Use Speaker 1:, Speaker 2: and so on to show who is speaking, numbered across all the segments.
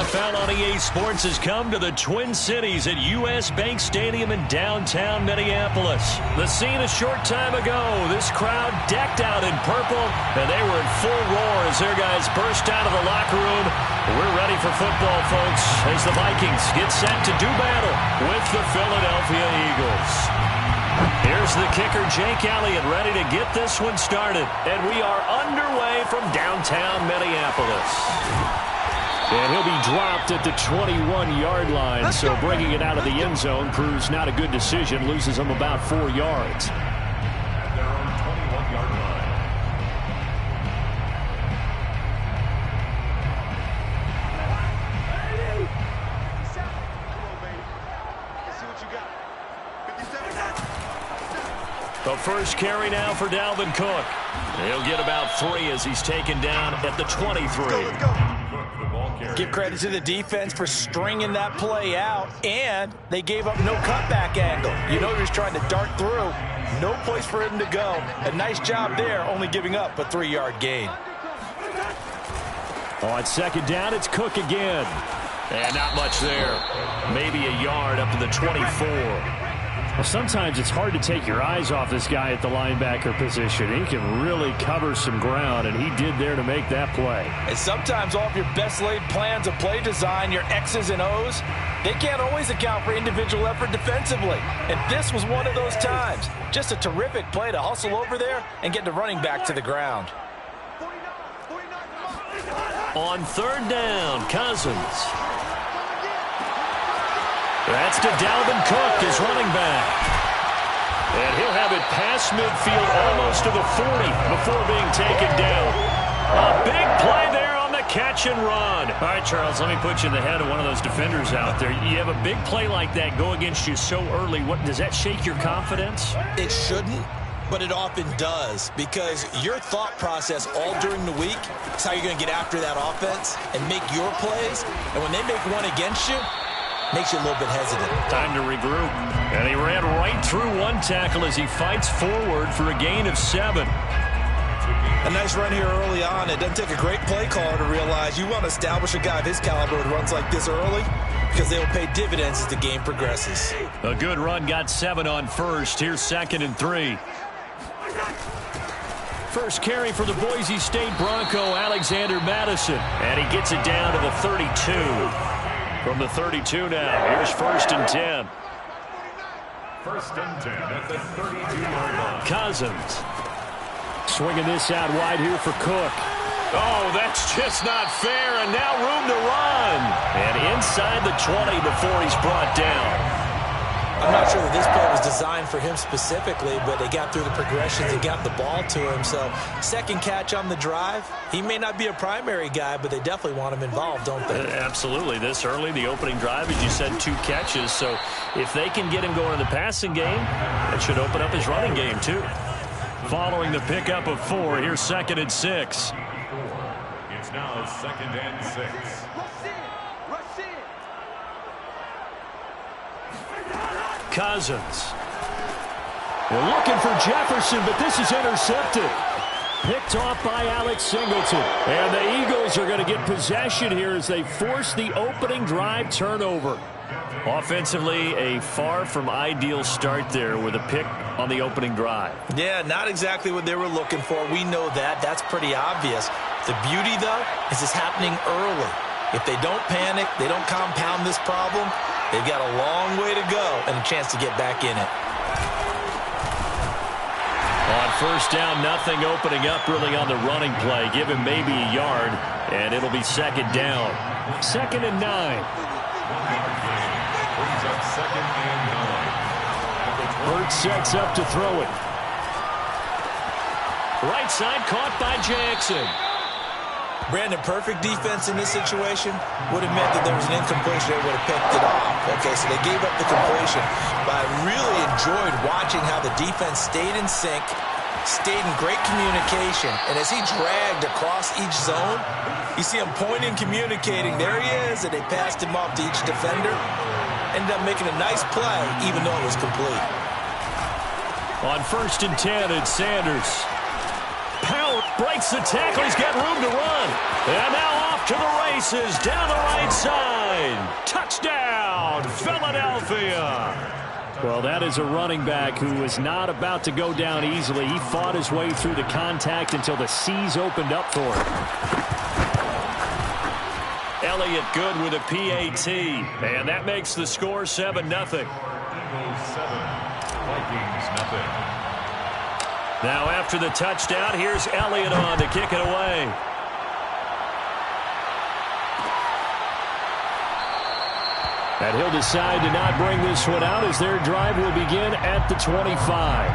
Speaker 1: NFL on EA Sports has come to the Twin Cities at U.S. Bank Stadium in downtown Minneapolis. The scene a short time ago. This crowd decked out in purple, and they were in full roar as their guys burst out of the locker room. We're ready for football, folks, as the Vikings get set to do battle with the Philadelphia Eagles. Here's the kicker, Jake Elliott, ready to get this one started. And we are underway from downtown Minneapolis. And he'll be dropped at the 21-yard line, so bringing it out of the end zone proves not a good decision, loses him about 4 yards.
Speaker 2: They're on 21-yard line.
Speaker 1: The first carry now for Dalvin Cook. He'll get about 3 as he's taken down at the 23.
Speaker 2: Let's go.
Speaker 3: Give credit to the defense for stringing that play out, and they gave up no cutback angle. You know he was trying to dart through. No place for him to go. A nice job there, only giving up a 3-yard gain.
Speaker 1: On second down, it's Cook again. And not much there. Maybe a yard up to the 24.
Speaker 4: Well, sometimes it's hard to take your eyes off this guy at the linebacker position. He can really cover some ground, and he did there to make that play.
Speaker 3: And sometimes all of your best laid plans of play design, your X's and O's, they can't always account for individual effort defensively. And this was one of those times. Just a terrific play to hustle over there and get the running back to the ground.
Speaker 1: On third down, Cousins. That's to Dalvin Cook, his running back. And he'll have it past midfield almost to the 40 before being taken down. A big play there on the catch and run.
Speaker 4: All right, Charles, let me put you in the head of one of those defenders out there. You have a big play like that go against you so early. Does that shake your confidence?
Speaker 3: It shouldn't, but it often does, because your thought process all during the week is how you're going to get after that offense and make your plays. And when they make one against you, makes you a little bit hesitant.
Speaker 1: Time to regroup. And he ran right through one tackle as he fights forward for a gain of 7.
Speaker 3: A nice run here early on. It doesn't take a great play caller to realize you want to establish a guy of his caliber who runs like this early, because they will pay dividends as the game progresses.
Speaker 1: A good run, got 7 on first. Here's 2nd and 3. First carry for the Boise State Bronco, Alexander Madison. And he gets it down to the 32. From the 32 now, here's 1st and 10.
Speaker 2: 1st and 10 at the 32-yard line.
Speaker 1: Cousins.
Speaker 4: Swinging this out wide here for Cook.
Speaker 1: Oh, that's just not fair, and now room to run. And inside the 20 before he's brought down.
Speaker 3: I'm not sure that this play was designed for him specifically, but they got through the progressions and got the ball to him. So, second catch on the drive. He may not be a primary guy, but they definitely want him involved, don't they?
Speaker 1: Absolutely. This early, the opening drive, as you said, 2 catches. So, if they can get him going in the passing game, that should open up his running game, too. Following the pickup of 4, here's 2nd and 6.
Speaker 2: It's now 2nd and 6.
Speaker 1: Cousins. They're looking for Jefferson, but this is intercepted. Picked off by Alex Singleton. And the Eagles are going to get possession here as they force the opening drive turnover. Offensively, a far from ideal start there with a pick on the opening drive.
Speaker 3: Yeah, not exactly what they were looking for. We know that. That's pretty obvious. The beauty, though, is it's happening early. If they don't panic, they don't compound this problem, they've got a long way to go and a chance to get back in it.
Speaker 1: On first down, nothing opening up really on the running play. Give him maybe a yard, and it'll be 2nd down. 2nd and 9.
Speaker 2: Brings up 2nd and 9.
Speaker 1: Hurts sets up to throw it. Right side caught by Jackson.
Speaker 3: Brandon, perfect defense in this situation would have meant that there was an incompletion. They would have picked it off. Okay, so they gave up the completion. But I really enjoyed watching how the defense stayed in sync, stayed in great communication. And as he dragged across each zone, you see him pointing, communicating. There he is, and they passed him off to each defender. Ended up making a nice play, even though it was complete.
Speaker 1: On 1st and 10, it's Sanders. Power. Breaks the tackle. He's got room to run. And now off to the races down the right side. Touchdown, Philadelphia. Well, that is a running back who was not about to go down easily. He fought his way through the contact until the seas opened up for him. Elliott good with a PAT. And that makes the score 7-0.
Speaker 2: Eagles 7, Vikings nothing.
Speaker 1: Now after the touchdown, here's Elliott on to kick it away. And he'll decide to not bring this one out as their drive will begin at the 25.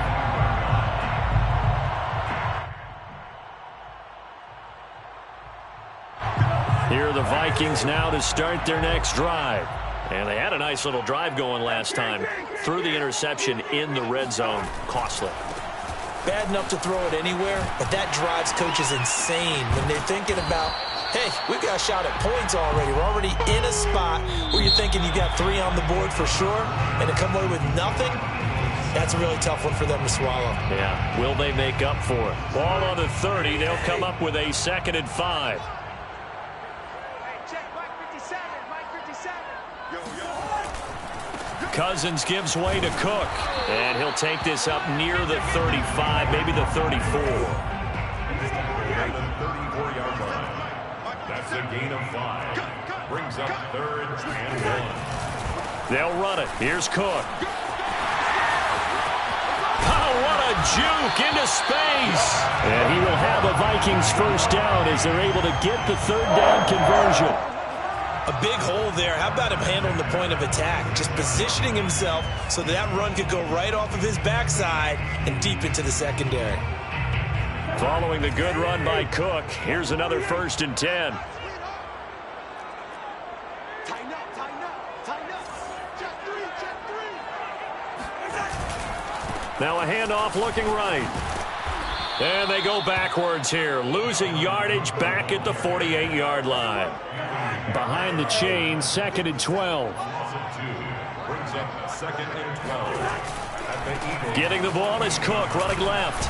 Speaker 1: Here are the Vikings now to start their next drive. And they had a nice little drive going last time. Threw the interception in the red zone. Costly.
Speaker 3: Bad enough to throw it anywhere, but that drives coaches insane when they're thinking about, hey, we've got a shot at points already. We're already in a spot where you're thinking you got 3 on the board for sure, and to come away with nothing, that's a really tough one for them to swallow.
Speaker 1: Yeah, will they make up for it? Ball on the 30. They'll come up with a 2nd and 5. Cousins gives way to Cook, and he'll take this up near the 35, maybe the 34.
Speaker 2: 34-yard line. That's a gain of 5. Brings up 3rd and 1.
Speaker 1: They'll run it. Here's Cook. Oh, what a juke into space. And he will have a Vikings first down as they're able to get the 3rd down conversion.
Speaker 3: A big hole there. How about him handling the point of attack? Just positioning himself so that run could go right off of his backside and deep into the secondary.
Speaker 1: Following the good run by Cook, here's another 1st and 10. Now a handoff looking right. And they go backwards here, losing yardage back at the 48-yard line. Behind the chain, 2nd and 12.
Speaker 2: Brings up 2nd and 12. At the Eagles.
Speaker 1: Getting the ball is Cook, running left.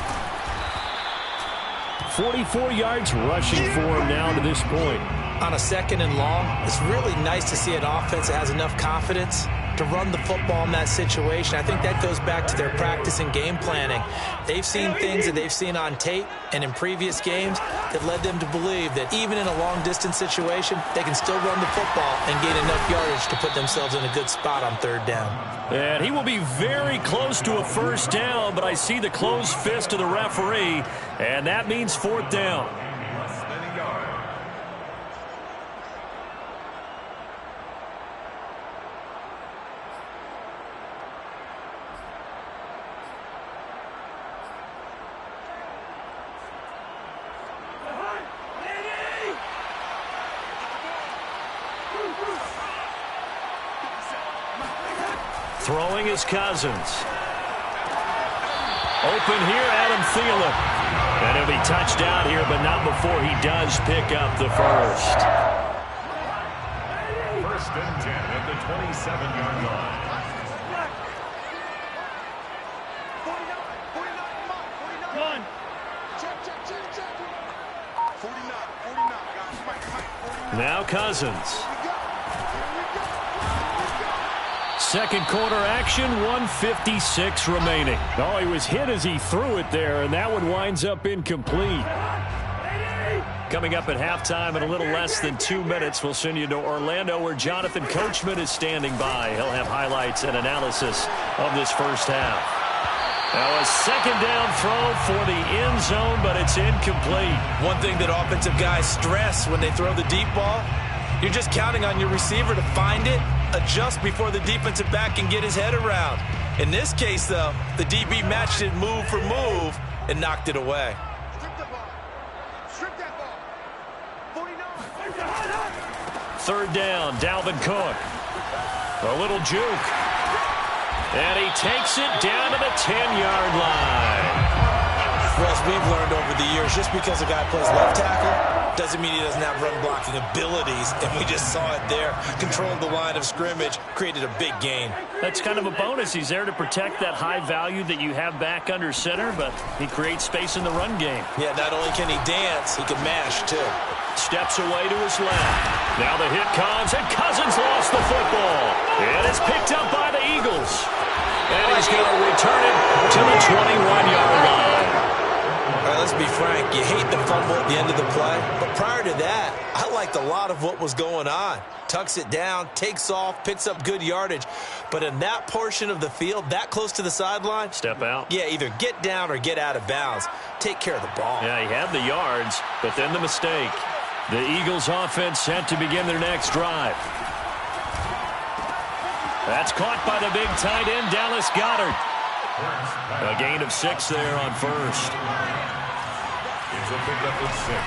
Speaker 1: 44 yards rushing for him now to this point.
Speaker 3: On a 2nd and long, it's really nice to see an offense that has enough confidence to run the football in that situation. I think that goes back to their practice and game planning. They've seen things that they've seen on tape and in previous games that led them to believe that even in a long-distance situation, they can still run the football and gain enough yardage to put themselves in a good spot on 3rd down.
Speaker 1: And he will be very close to a first down, but I see the closed fist of the referee, and that means 4th down. Throwing is Cousins. Open here, Adam Thielen. And he'll be touched out here, but not before he does pick up the first.
Speaker 2: 1st and 10 at the 27-yard line.
Speaker 1: Now Cousins. 2nd quarter action, 1:56 remaining. Oh, he was hit as he threw it there, and that one winds up incomplete. Coming up at halftime in a little less than 2 minutes, we'll send you to Orlando where Jonathan Coachman is standing by. He'll have highlights and analysis of this first half. Now a 2nd down throw for the end zone, but it's incomplete.
Speaker 3: One thing that offensive guys stress when they throw the deep ball, you're just counting on your receiver to find it, adjust before the defensive back can get his head around. In this case, though, the DB matched it move for move and knocked it away.
Speaker 5: Strip that ball.
Speaker 1: 3rd down, Dalvin Cook. A little juke. And he takes it down to the 10-yard line.
Speaker 3: Wes, we've learned over the years, just because a guy plays left tackle doesn't mean he doesn't have run-blocking abilities, and we just saw it there. Controlled the line of scrimmage, created a big gain.
Speaker 4: That's kind of a bonus. He's there to protect that high value that you have back under center, but he creates space in the run game.
Speaker 3: Yeah, not only can he dance, he can mash, too.
Speaker 1: Steps away to his left. Now the hit comes, and Cousins lost the football. And it's picked up by the Eagles. And he's going to return it to the 21-yard line.
Speaker 3: All right, let's be frank. You hate the fumble at the end of the play. But prior to that, I liked a lot of what was going on. Tucks it down, takes off, picks up good yardage. But in that portion of the field, that close to the sideline,
Speaker 1: step out.
Speaker 3: Yeah, either get down or get out of bounds. Take care of the ball.
Speaker 1: Yeah, he had the yards, but then the mistake. The Eagles offense set to begin their next drive. That's caught by the big tight end, Dallas Goedert. A gain of 6 there on first.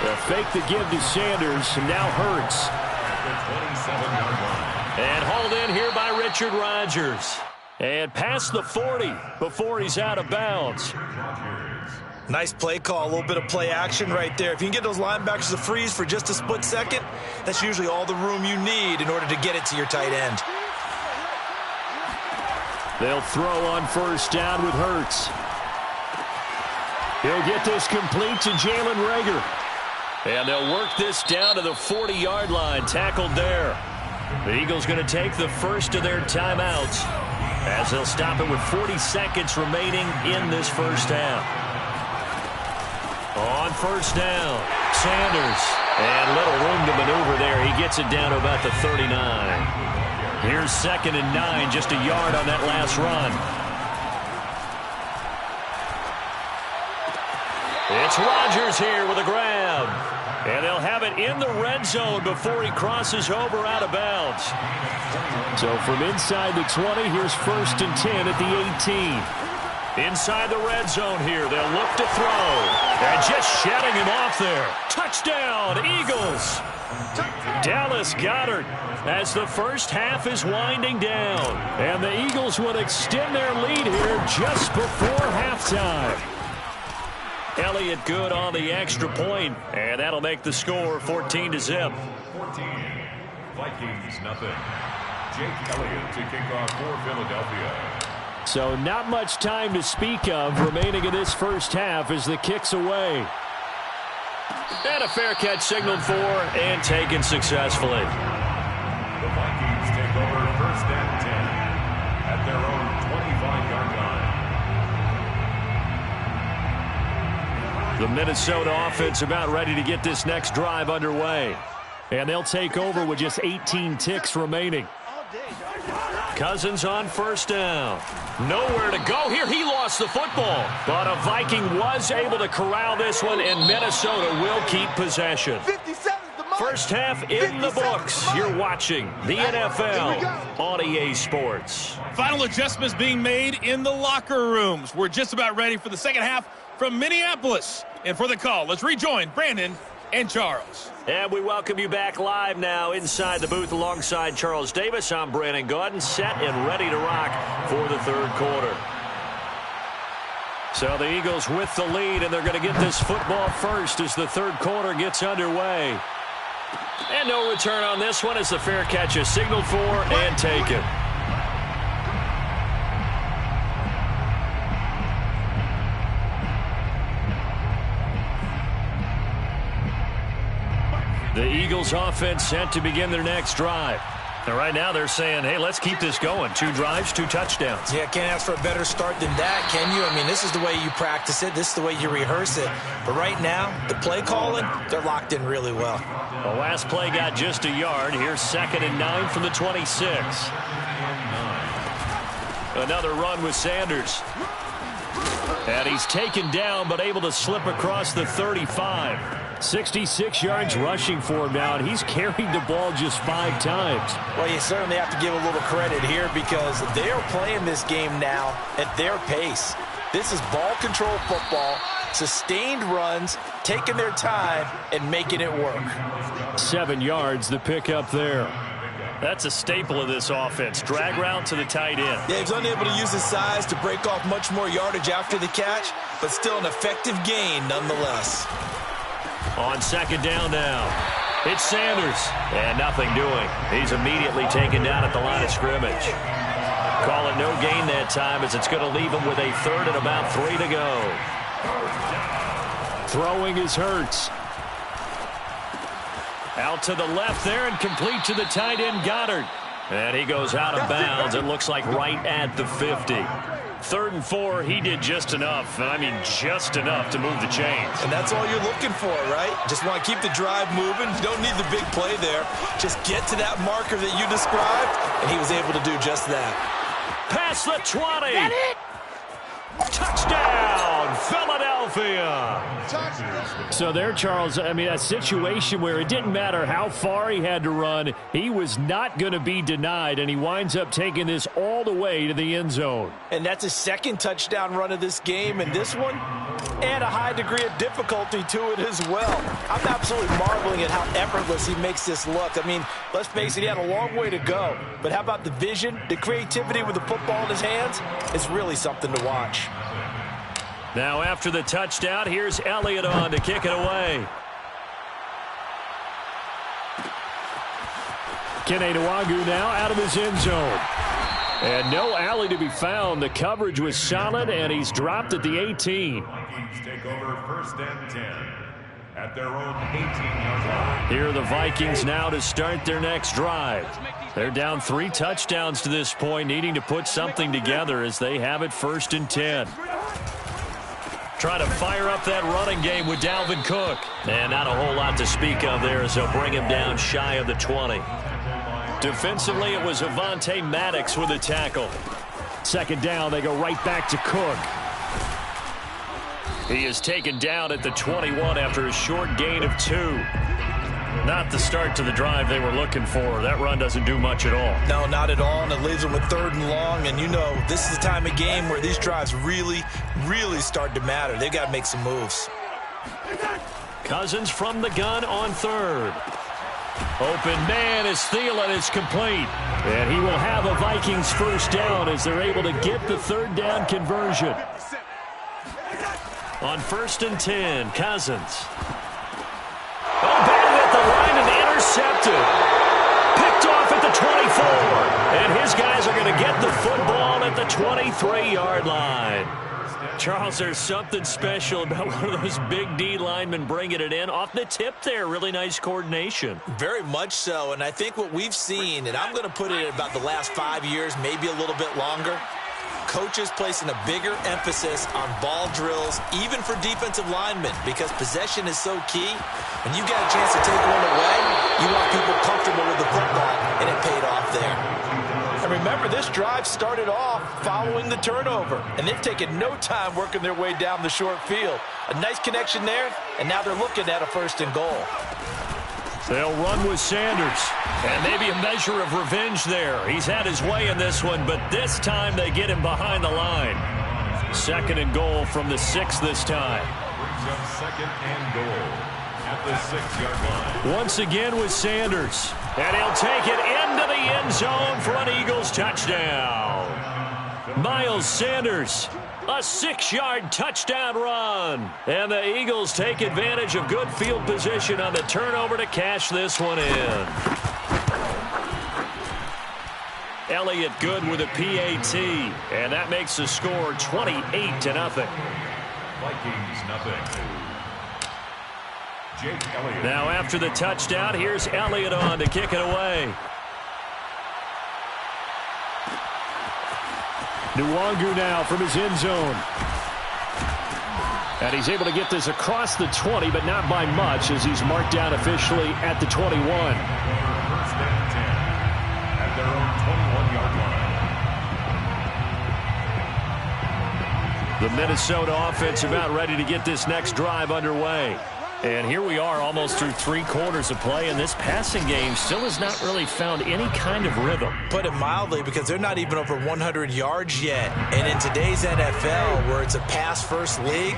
Speaker 4: The fake the give to Sanders, and now Hurts.
Speaker 1: And hauled in here by Richard Rodgers. And past the 40 before he's out of bounds.
Speaker 3: Nice play call, a little bit of play action right there. If you can get those linebackers to freeze for just a split second, that's usually all the room you need in order to get it to your tight end.
Speaker 4: They'll throw on first down with Hurts. He'll get this complete to Jalen Reagor.
Speaker 1: And they'll work this down to the 40-yard line, tackled there. The Eagles going to take the first of their timeouts as they'll stop it with 40 seconds remaining in this first half. On first down, Sanders. And little room to maneuver there. He gets it down to about the 39. Here's 2nd and 9, just a yard on that last run. It's Rodgers here with a grab. And they'll have it in the red zone before he crosses over out of bounds.
Speaker 4: So from inside the 20, here's 1st and 10 at the 18.
Speaker 1: Inside the red zone here, they'll look to throw. And just shedding him off there. Touchdown, Eagles. Dallas Goedert as the first half is winding down.
Speaker 4: And the Eagles will extend their lead here just before halftime.
Speaker 1: Elliott good on the extra point, and that'll make the score 14-0.
Speaker 2: 14. Vikings, nothing. Jake Elliott to kick off for Philadelphia.
Speaker 4: So not much time to speak of remaining in this first half as the kick's away.
Speaker 1: And a fair catch signaled for and taken successfully.
Speaker 2: The Vikings take over 1st and 10 at their own 25-yard line.
Speaker 1: The Minnesota offense about ready to get this next drive underway.
Speaker 4: And they'll take over with just 18 ticks remaining.
Speaker 1: Cousins on first down. Nowhere to go here. He lost the football. But a Viking was able to corral this one, and Minnesota will keep possession. First half in the books. You're watching the NFL on EA Sports.
Speaker 6: Final adjustments being made in the locker rooms. We're just about ready for the second half from Minneapolis. And for the call, let's rejoin Brandon and Charles.
Speaker 1: And we welcome you back live now inside the booth alongside Charles Davis. I'm Brandon Gaudin, set and ready to rock for the third quarter. So the Eagles with the lead, and they're going to get this football first as the third quarter gets underway. And no return on this one as the fair catch is signaled for and taken. The Eagles offense set to begin their next drive. And right now they're saying, hey, let's keep this going. 2 drives, 2 touchdowns.
Speaker 3: Yeah, can't ask for a better start than that, can you? I mean, this is the way you practice it. This is the way you rehearse it. But right now, the play calling, they're locked in really well.
Speaker 1: The last play got just a yard. Here's 2nd and 9 from the 26. Another run with Sanders. And he's taken down but able to slip across the 35.
Speaker 4: 66 yards rushing for him now, and he's carried the ball just 5 times.
Speaker 3: Well, you certainly have to give a little credit here because they are playing this game now at their pace. This is ball control football, sustained runs, taking their time, and making it work.
Speaker 4: 7 yards, the pickup there.
Speaker 1: That's a staple of this offense. Drag route to the tight end.
Speaker 3: Yeah, he's unable to use his size to break off much more yardage after the catch. but still an effective gain nonetheless.
Speaker 1: On second down now, it's Sanders, and nothing doing. He's immediately taken down at the line of scrimmage. Call it no gain that time, as it's going to leave him with a third and about 3 to go.
Speaker 4: Throwing is Hurts.
Speaker 1: Out to the left there and complete to the tight end Goddard. And he goes out of bounds. It looks like right at the 50. 3rd and 4, he did just enough, and I mean just enough to move the chains.
Speaker 3: And that's all you're looking for, right? Just want to keep the drive moving. You don't need the big play there. Just get to that marker that you described, and he was able to do just that.
Speaker 1: Past the 20. Get it! Touchdown, Philadelphia.
Speaker 4: So there, Charles, I mean, a situation where it didn't matter how far he had to run, he was not going to be denied, and he winds up taking this all the way to the end zone.
Speaker 3: And that's his second touchdown run of this game, and this one, and a high degree of difficulty to it as well. I'm absolutely marveling at how effortless he makes this look. I mean, let's face it, he had a long way to go, but how about the vision, the creativity with the football in his hands? It's really something to watch.
Speaker 1: Now after the touchdown, here's Elliott on to kick it away.
Speaker 4: Kene Nwangwu now out of his end zone. And no alley to be found. The coverage was solid, and he's dropped at the 18.
Speaker 2: Vikings take over 1st and 10 at their own 18-yard line.
Speaker 1: Here are the Vikings now to start their next drive. They're down 3 touchdowns to this point, needing to put something together as they have it 1st and 10. Try to fire up that running game with Dalvin Cook. And not a whole lot to speak of there as they'll bring him down shy of the 20. Defensively, it was Avonte Maddox with a tackle.
Speaker 4: 2nd down, they go right back to Cook.
Speaker 1: He is taken down at the 21 after a short gain of 2. Not the start to the drive they were looking for. That run doesn't do much at all.
Speaker 3: No, not at all, and it leaves them with 3rd and long. And you know, this is the time of game where these drives really start to matter. They've got to make some moves.
Speaker 1: Cousins from the gun on 3rd. Open man as Thielen is complete.
Speaker 4: And he will have a Vikings 1st down as they're able to get the 3rd down conversion.
Speaker 1: On 1st and 10, Cousins. Batted at the line and intercepted. Picked off at the 24. And his guys are going to get the football at the 23-yard line. Charles, there's something special about one of those big D linemen bringing it in. Off the tip there, really nice coordination.
Speaker 3: Very much so, and I think what we've seen, and I'm going to put it at about the last 5 years, maybe a little bit longer, coaches placing a bigger emphasis on ball drills, even for defensive linemen, because possession is so key. When you got a chance to take one away, you want people comfortable with the football, and it paid off there. And remember, this drive started off following the turnover, and they've taken no time working their way down the short field. A nice connection there, and now they're looking at a 1st and goal.
Speaker 1: They'll run with Sanders, and maybe a measure of revenge there. He's had his way in this one, but this time they get him behind the line. 2nd and goal from the 6 this time.
Speaker 2: Brings up 2nd and goal at the 6-yard line.
Speaker 1: Once again with Sanders, and he'll take it into the end zone for an Eagles touchdown. Miles Sanders, a 6-yard touchdown run. And the Eagles take advantage of good field position on the turnover to cash this one in. Elliott good with a PAT, and that makes the score 28-0.
Speaker 2: Vikings nothing. Jake Elliott.
Speaker 1: Now after the touchdown, here's Elliott on to kick it away.
Speaker 4: Nwangwu now from his end zone. And he's able to get this across the 20, but not by much, as he's marked down officially at the 21.
Speaker 2: 1st and 10 at their own 21-yard line.
Speaker 1: The Minnesota offense about ready to get this next drive underway. And here we are almost through 3 quarters of play, and this passing game still has not really found any kind of rhythm.
Speaker 3: Put it mildly, because they're not even over 100 yards yet. And in today's NFL, where it's a pass-first league,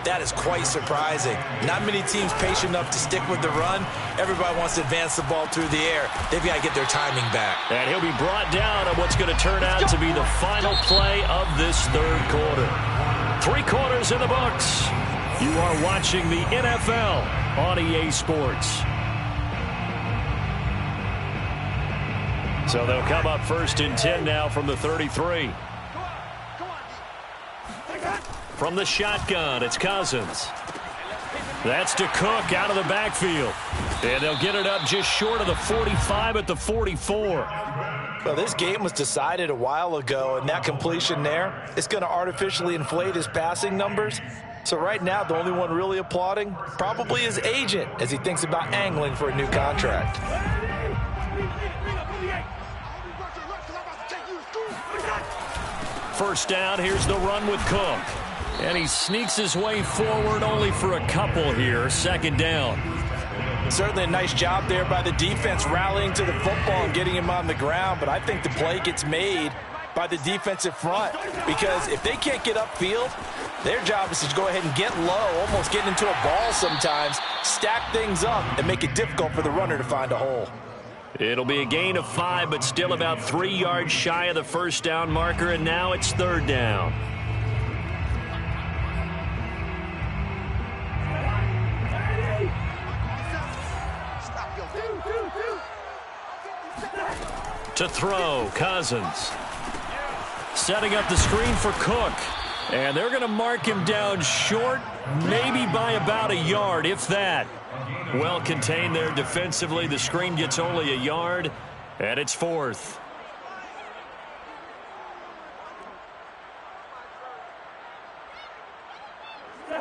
Speaker 3: that is quite surprising. Not many teams patient enough to stick with the run. Everybody wants to advance the ball through the air. They've got to get their timing back.
Speaker 1: And he'll be brought down on what's going to turn out to be the final play of this 3rd quarter. 3 quarters in the books. You are watching the NFL on EA Sports. So they'll come up 1st and 10 now from the 33. From the shotgun, it's Cousins. That's to Cook out of the backfield. And they'll get it up just short of the 45 at the 44.
Speaker 3: Well, this game was decided a while ago, and that completion there is going to artificially inflate his passing numbers. So right now, the only one really applauding probably his agent as he thinks about angling for a new contract.
Speaker 1: First down, here's the run with Cook. And he sneaks his way forward only for a couple here. 2nd down.
Speaker 3: Certainly a nice job there by the defense rallying to the football and getting him on the ground. But I think the play gets made by the defensive front, because if they can't get upfield, their job is to go ahead and get low, almost get into a ball sometimes, stack things up, and make it difficult for the runner to find a hole.
Speaker 1: It'll be a gain of 5, but still about 3 yards shy of the 1st down marker, and now it's 3rd down. To throw, Cousins. Setting up the screen for Cook. And they're going to mark him down short, maybe by about a yard, if that. Well contained there defensively. The screen gets only a yard, and it's 4th.
Speaker 5: I'm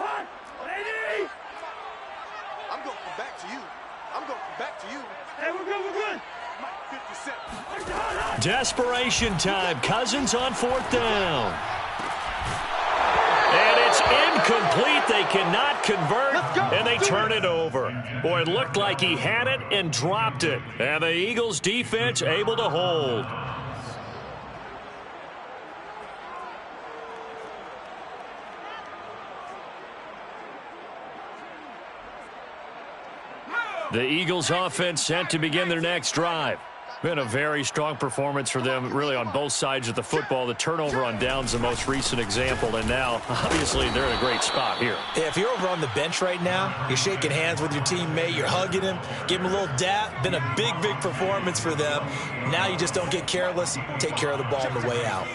Speaker 5: going to come back to you. I'm going to come back to you. Hey, we're good, we're good. Mike, 57.
Speaker 1: Desperation time. Cousins on 4th down. And it's incomplete. They cannot convert, and they turn it over. Boy, it looked like he had it and dropped it. And the Eagles defense able to hold. The Eagles offense set to begin their next drive. Been a very strong performance for them, really, on both sides of the football. The turnover on downs, the most recent example, and now, obviously, they're in a great spot here.
Speaker 3: Yeah, if you're over on the bench right now, you're shaking hands with your teammate, you're hugging him, give him a little dap. Been a big, big performance for them. Now you just don't get careless. Take care of the ball on the way out.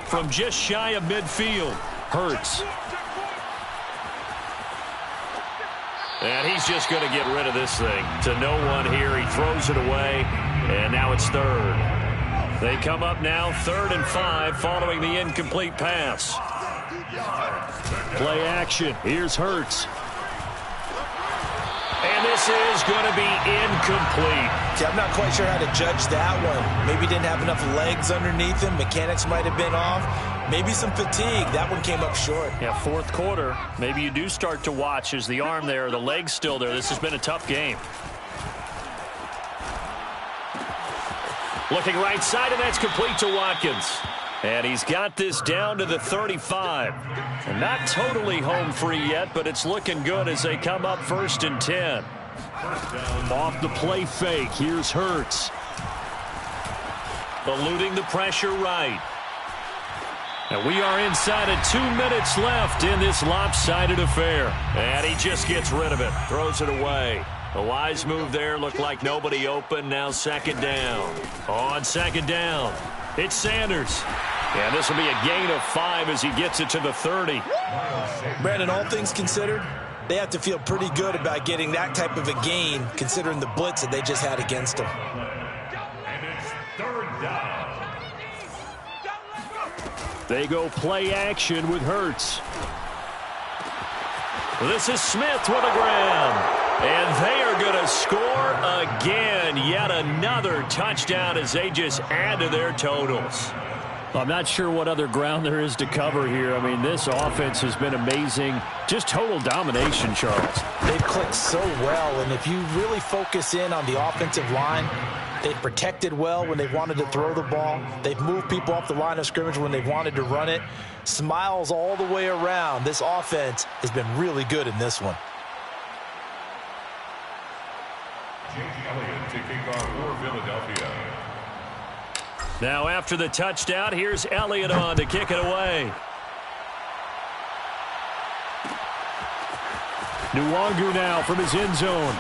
Speaker 1: From just shy of midfield, Hurts. And he's just going to get rid of this thing to no one here. He throws it away, and now it's 3rd. They come up now 3rd and 5 following the incomplete pass. Play action. Here's Hurts. And this is going to be incomplete.
Speaker 3: See, I'm not quite sure how to judge that one. Maybe he didn't have enough legs underneath him. Mechanics might have been off. Maybe some fatigue. That one came up short.
Speaker 1: Yeah, 4th quarter. Maybe you do start to watch as the arm there, the leg's still there. This has been a tough game. Looking right side, and that's complete to Watkins. And he's got this down to the 35. And not totally home free yet, but it's looking good as they come up 1st and 10. Off the play fake, here's Hurts. Eluding the pressure right. And we are inside of 2 minutes left in this lopsided affair. And he just gets rid of it, throws it away. A wise move there, looked like nobody open. Now 2nd down. On 2nd down, it's Sanders. And this will be a gain of 5 as he gets it to the 30.
Speaker 3: Brandon, all things considered, they have to feel pretty good about getting that type of a gain, considering the blitz that they just had against them.
Speaker 2: And it's 3rd down.
Speaker 1: They go play action with Hurts. This is Smith with a grab. And they are going to score again. Yet another touchdown as they just add to their totals. I'm not sure what other ground there is to cover here. I mean, this offense has been amazing. Just total domination, Charles.
Speaker 3: They've clicked so well, and if you really focus in on the offensive line, they've protected well when they've wanted to throw the ball. They've moved people off the line of scrimmage when they've wanted to run it. Smiles all the way around. This offense has been really good in this one.
Speaker 2: Elliott to kick off for Philadelphia.
Speaker 1: Now after the touchdown, here's Elliott on to kick it away.
Speaker 4: Nwangu now from his end zone.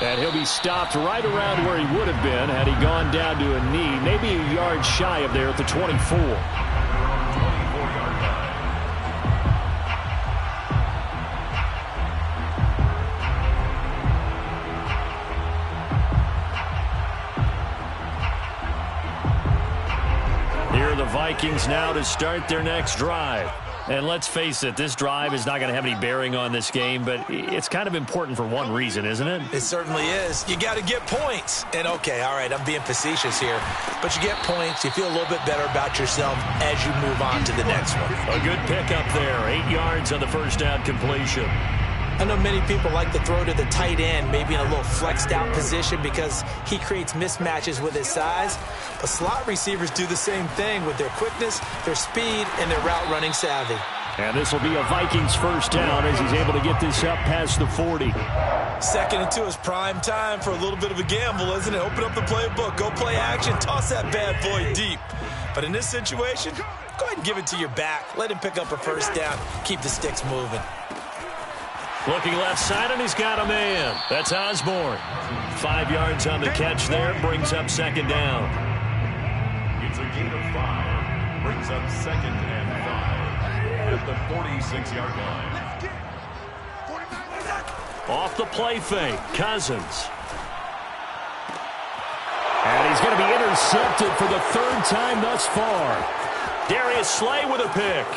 Speaker 4: And he'll be stopped right around where he would have been had he gone down to a knee, maybe a yard shy of there at the 24. Here are the Vikings now to start their next drive. And let's face it, this drive is not going to have any bearing on this game, but it's kind of important for one reason, isn't it?
Speaker 3: It certainly is. You got to get points. And, okay, all right, I'm being facetious here. But you get points, you feel a little bit better about yourself as you move on to the next one.
Speaker 4: A good pickup there, 8 yards on the first down completion.
Speaker 3: I know many people like to throw to the tight end, maybe in a little flexed out position because he creates mismatches with his size. But slot receivers do the same thing with their quickness, their speed, and their route running savvy.
Speaker 4: And this will be a Vikings first down as he's able to get this up past the 40.
Speaker 3: 2nd and 2 is prime time for a little bit of a gamble, isn't it? Open up the playbook, go play action, toss that bad boy deep. But in this situation, go ahead and give it to your back. Let him pick up a first down, keep the sticks moving.
Speaker 4: Looking left side, and he's got a man. That's Osborne. 5 yards on the catch there, brings up second down.
Speaker 2: It's a gain of 5. Brings up 2nd and 5 at the 46-yard line.
Speaker 4: Off the play fake, Cousins. And he's going to be intercepted for the 3rd time thus far. Darius Slay with a pick.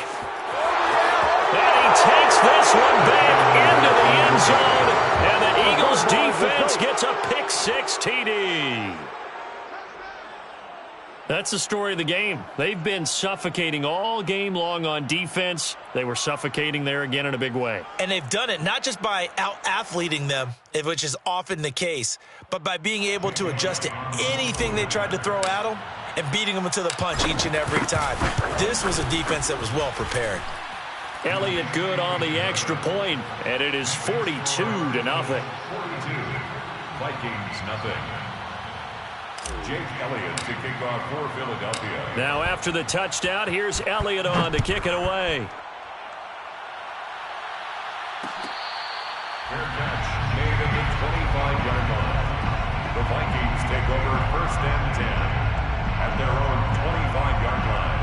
Speaker 4: And he takes this one back into the end zone. And the Eagles defense gets a pick-6 TD. That's the story of the game. They've been suffocating all game long on defense. They were suffocating there again in a big way.
Speaker 3: And they've done it not just by out-athleting them, which is often the case, but by being able to adjust to anything they tried to throw at them and beating them to the punch each and every time. This was a defense that was well prepared.
Speaker 4: Elliott good on the extra point, and it is 42-0.
Speaker 2: 42. Vikings nothing. Jake Elliott to kick off for Philadelphia.
Speaker 4: Now after the touchdown, here's Elliott on to kick it away.
Speaker 2: Fair catch made at the 25-yard line. The Vikings take over 1st and 10 at their own 25-yard line.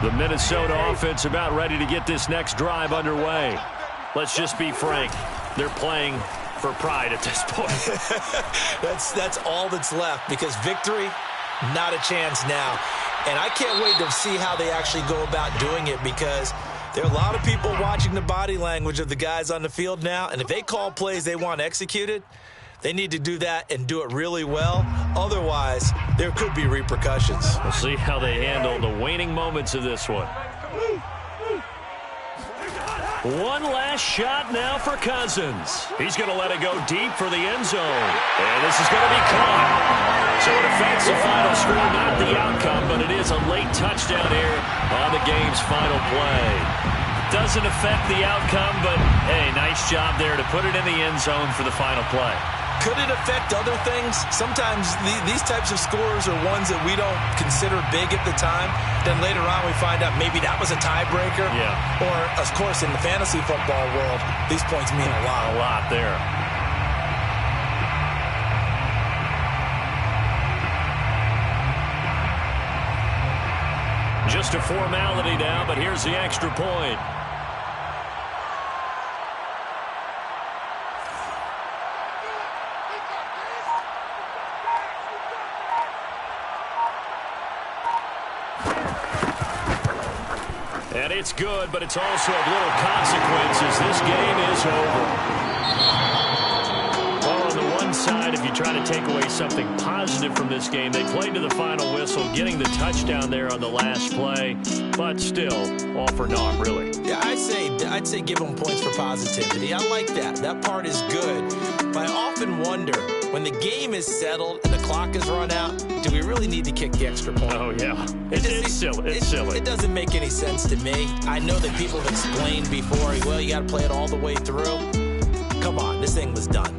Speaker 4: The Minnesota offense about ready to get this next drive underway. Let's just be frank. They're playing for pride at this point.
Speaker 3: That's all that's left because victory, not a chance now. And I can't wait to see how they actually go about doing it because there are a lot of people watching the body language of the guys on the field now. And if they call plays they want executed, they need to do that and do it really well. Otherwise, there could be repercussions.
Speaker 4: We'll see how they handle the waning moments of this one. One last shot now for Cousins. He's going to let it go deep for the end zone. And this is going to be caught. So it affects the final score, not the outcome, but it is a late touchdown here on the game's final play. Doesn't affect the outcome, but, hey, nice job there to put it in the end zone for the final play.
Speaker 3: Could it affect other things? Sometimes these types of scores are ones that we don't consider big at the time. Then later on we find out maybe that was a tiebreaker.
Speaker 4: Yeah.
Speaker 3: Or, of course, in the fantasy football world, these points mean a lot.
Speaker 4: A lot there. Just a formality now, but here's the extra point. And it's good, but it's also of little consequences. This game is over. Well, on the one side, if you try to take away something positive from this game, they played to the final whistle, getting the touchdown there on the last play, but still, all for naught, really.
Speaker 3: Yeah, I'd say give them points for positivity. I like that. That part is good. But I often wonder, when the game is settled and the clock is run out, do we really need to kick the extra point?
Speaker 4: Oh, yeah. It's silly. It's silly.
Speaker 3: It doesn't make any sense to me. I know that people have explained before, well, you got to play it all the way through. Come on, this thing was done.